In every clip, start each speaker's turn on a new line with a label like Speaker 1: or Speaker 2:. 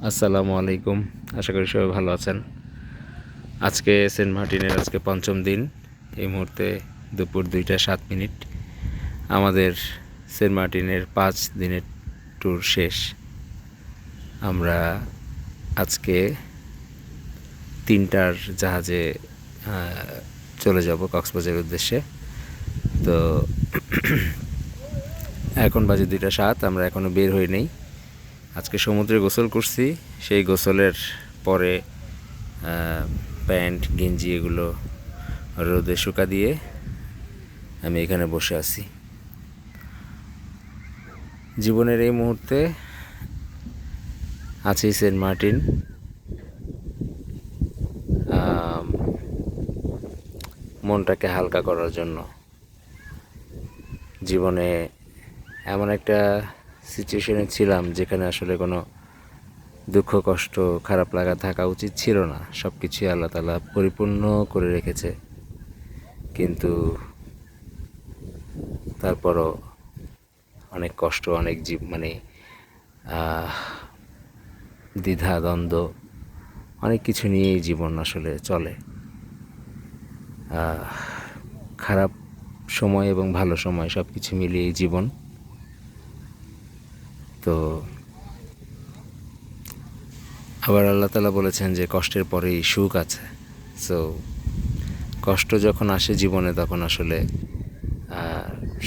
Speaker 1: আসসালামু আলাইকুম। আশা করি সবাই ভালো আছেন। আজকে সেন্ট মার্টিনের পঞ্চম দিন। এই মুহূর্তে দুপুর 2টা 7 মিনিট। আমাদের সেন্ট মার্টিনের 5 দিনের ট্যুর শেষ। আমরা আজকে 3টার জাহাজে চলে যাব কক্সবাজারের উদ্দেশ্যে। তো এখন বাজে 2টা 7, আমরা এখনও বের হই নেই। আজকে সমুদ্রে গোসল করছি, সেই গোসলের পরে প্যান্ট গেঞ্জি এগুলো রোদে শুকা দিয়ে আমি এখানে বসে আছি। জীবনের এই মুহূর্তে আছি সেন্ট মার্টিন। মনটাকে হালকা করার জন্য। জীবনে এমন একটা সিচুয়েশনে ছিলাম যেখানে আসলে কোনো দুঃখ কষ্ট খারাপ লাগা থাকা উচিত ছিল না। সব কিছুই আল্লাহ তাআলা পরিপূর্ণ করে রেখেছে, কিন্তু তারপরও অনেক কষ্ট, অনেক দ্বিধা দ্বন্দ্ব, অনেক কিছু নিয়েই জীবন আসলে চলে। খারাপ সময় এবং ভালো সময় সব কিছু মিলিয়েই জীবন। তো আবার আল্লাহ তাআলা বলেছেন যে কষ্টের পরেই সুখ আছে। সো কষ্ট যখন আসে জীবনে, তখন আসলে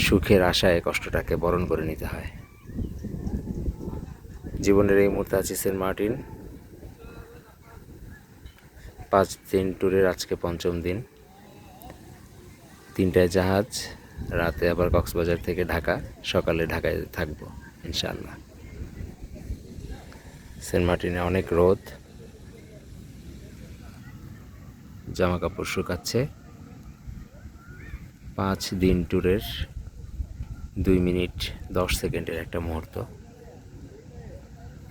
Speaker 1: সুখের আশায় কষ্টটাকে বরণ করে নিতে হয়। জীবনের এই মুহূর্তে আছি সেন্ট মার্টিন। 5 দিন ট্যুরের আজকে পঞ্চম দিন। 3টায় জাহাজ, রাতে আবার কক্সবাজার থেকে ঢাকা, সকালে ঢাকায় থাকবো ইনশাআল্লাহ। সেন্ট মার্টিনে অনেক রোদ, জামা কাপড় শুকাচ্ছে। 5 দিন ট্যুরের 2 মিনিট 10 সেকেন্ডের একটা মুহূর্ত।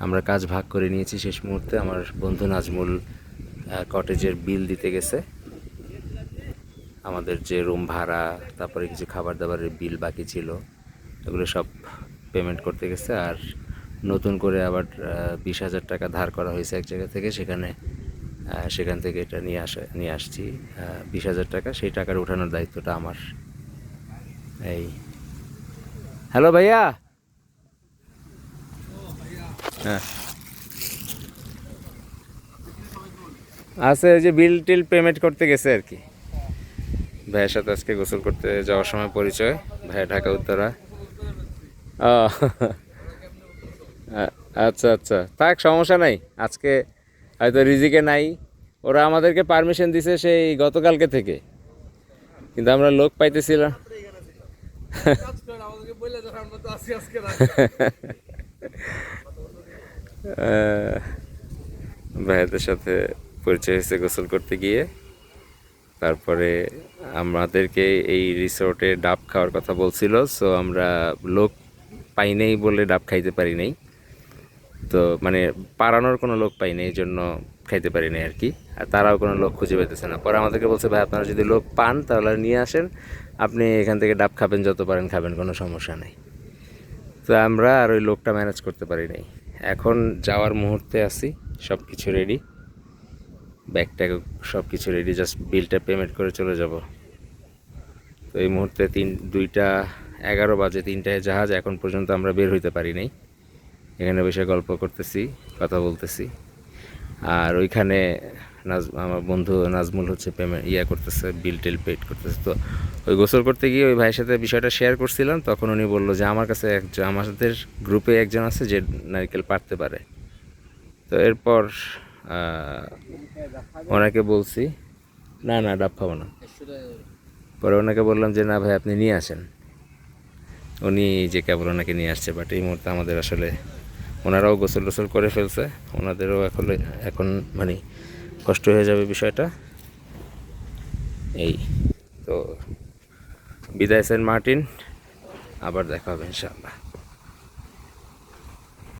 Speaker 1: আমরা কাজ ভাগ করে নিয়েছি শেষ মুহূর্তে। আমার বন্ধু নাজমুল কটেজের বিল দিতে গেছে। আমাদের যে রুম ভাড়া, তারপরে কিছু খাবার দাবারের বিল বাকি ছিল, এগুলো সব পেমেন্ট করতে গেছে। আর নতুন করে আবার 20,000 টাকা ধার করা হয়েছে এক জায়গা থেকে, সেখান থেকে এটা নিয়ে আসছি 20,000 টাকা। সেই টাকার উঠানোর দায়িত্বটা আমার। এই হ্যালো ভাইয়া। হ্যাঁ আছে, ওই যে বিল টিল পেমেন্ট করতে গেছে আর কি। ভাইয়ের সাথে আজকে গোসল করতে যাওয়ার সময় পরিচয়। ভাইয়া ঢাকা উত্তরা। ও আচ্ছা আচ্ছা, থাক, সমস্যা নাই। আজকে হয়তো রিজিকে নাই। ওরা আমাদেরকে পারমিশন দিছে সেই গতকালকে থেকে, কিন্তু আমরা লোক পাইতেছিলাম। ভাইয়াদের সাথে পরিচয় হয়েছে গোসল করতে গিয়ে। তারপরে আমাদেরকে এই রিসোর্টে ডাব খাওয়ার কথা বলছিল। সো আমরা লোক পাই নাই বলে ডাব খাইতে পারি নাই। তো মানে পাড়ানোর কোনো লোক পাই নাই, এই জন্য খাইতে পারি নাই আর কি। আর তারাও কোনো লোক খুঁজে পেতেছে না। পরে আমাদেরকে বলছে, ভাই আপনারা যদি লোক পান তাহলে নিয়ে আসেন, আপনি এখান থেকে ডাব খাবেন, যত পারেন খাবেন, কোনো সমস্যা নেই। তো আমরা আর ওই লোকটা ম্যানেজ করতে পারি নাই। এখন যাওয়ার মুহূর্তে আছি, সব কিছু রেডি, ব্যাগট্যাগ সব কিছু রেডি, জাস্ট বিলটা পেমেন্ট করে চলে যাব। তো এই মুহূর্তে 2টা 11 বাজে, 3টায় জাহাজ। এখন পর্যন্ত আমরা বের হইতে পারি নাই। এখানে বসে গল্প করতেছি, কথা বলতেছি। আর ওইখানে আমার বন্ধু নাজমুল হচ্ছে পেমেন্ট করতেছে, বিল টিল পেড করতেছে। তো ওই গোসল করতে গিয়ে ওই ভাইয়ের সাথে বিষয়টা শেয়ার করছিলাম, তখন উনি বললো যে আমার কাছে আমাদের গ্রুপে একজন আছে যে নারকেল পাড়তে পারে। তো এরপর ওনাকে বলছি, না না ডাব খাবো না। পরে ওনাকে বললাম যে না ভাই, আপনি নিয়ে আসেন। উনি যে কেবল ওনাকে নিয়ে আসছে। বাট এই মুহূর্তে আমাদের আসলে ওনারাও গোসল টোসল করে ফেলছে, ওনাদেরও এখন মানে কষ্ট হয়ে যাবে বিষয়টা। এই তো বিদায় সেন্ট মার্টিন, আবার দেখা হবে ইনশাআল্লাহ।